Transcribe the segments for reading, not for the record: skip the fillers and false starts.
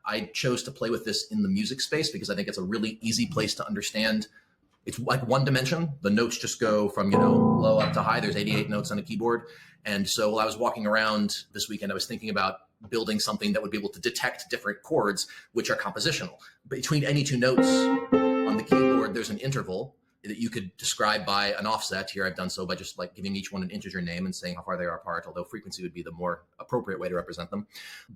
I chose to play with this in the music space because I think it's a really easy place to understand. It's like one dimension. The notes just go from, low up to high. There's 88 notes on a keyboard. And so while I was walking around this weekend, I was thinking about building something that would be able to detect different chords, which are compositional. Between any two notes on the keyboard, there's an interval that you could describe by an offset. Here I've done so by just like giving each one an integer name and saying how far they are apart, although frequency would be the more appropriate way to represent them.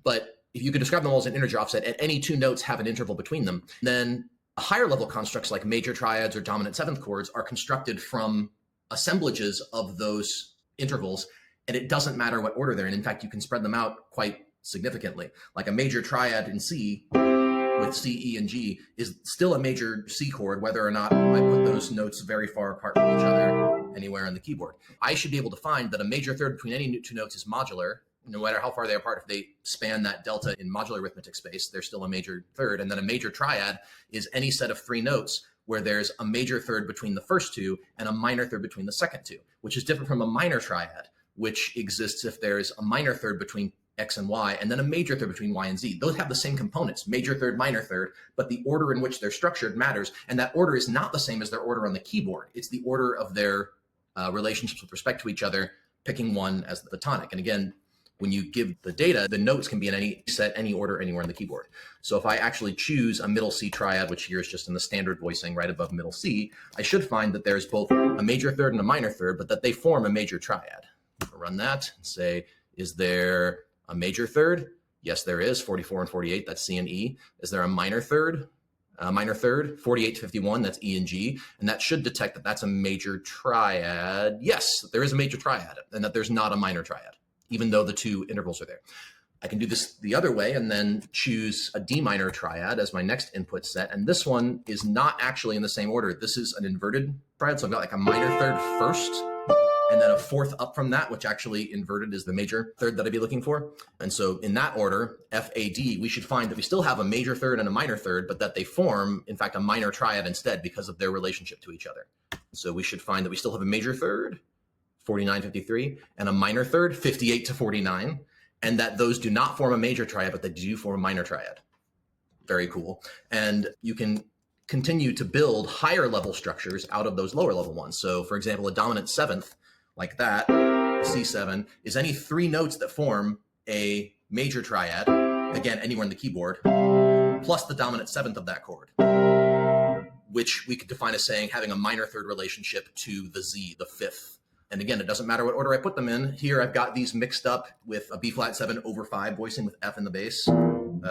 But if you could describe them all as an integer offset and any two notes have an interval between them, then higher level constructs like major triads or dominant seventh chords are constructed from assemblages of those intervals, and it doesn't matter what order they're in. In fact, you can spread them out quite significantly. Like a major triad in C with C, E, and G is still a major C chord, whether or not I put those notes very far apart from each other anywhere on the keyboard. I should be able to find that a major third between any two notes is modular, no matter how far they're apart. If they span that delta in modular arithmetic space, they're still a major third. And then a major triad is any set of three notes where there's a major third between the first two and a minor third between the second two, which is different from a minor triad, which exists if there's a minor third between X and Y, and then a major third between Y and Z. Those have the same components, major third, minor third, but the order in which they're structured matters. And that order is not the same as their order on the keyboard. It's the order of their relationships with respect to each other, picking one as the tonic. And again, when you give the data, the notes can be in any set, any order, anywhere on the keyboard. So if I actually choose a middle C triad, which here is just in the standard voicing right above middle C, I should find that there's both a major third and a minor third, but that they form a major triad. I'll run that and say, is there a major third? Yes, there is. 44 and 48, that's C and E. Is there a minor third? Minor third, 48 to 51, that's E and G. And that should detect that that's a major triad. Yes, there is a major triad, and that there's not a minor triad, even though the two intervals are there. I can do this the other way and then choose a D minor triad as my next input set. And this one is not actually in the same order. This is an inverted triad. So I've got like a minor third first, and then a fourth up from that, which actually inverted is the major third that I'd be looking for. And so in that order, F, A, D, we should find that we still have a major third and a minor third, but that they form, in fact, a minor triad instead because of their relationship to each other. So we should find that we still have a major third, 49, 53, and a minor third, 58 to 49, and that those do not form a major triad, but they do form a minor triad. Very cool. And you can continue to build higher level structures out of those lower level ones. So for example, a dominant seventh like that, C7, is any three notes that form a major triad, again, anywhere on the keyboard, plus the dominant seventh of that chord, which we could define as saying having a minor third relationship to the Z, the fifth. And again, it doesn't matter what order I put them in. Here I've got these mixed up with a B flat 7 over 5 voicing with F in the bass, pretty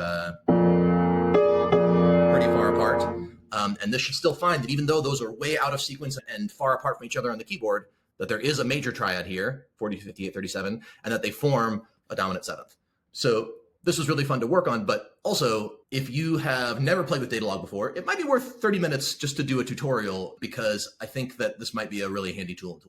far apart. And this should still find that even though those are way out of sequence and far apart from each other on the keyboard, that there is a major triad here, 40, 58, 37, and that they form a dominant seventh. So this was really fun to work on, but also if you have never played with Datalog before, it might be worth 30 minutes just to do a tutorial, because I think that this might be a really handy tool.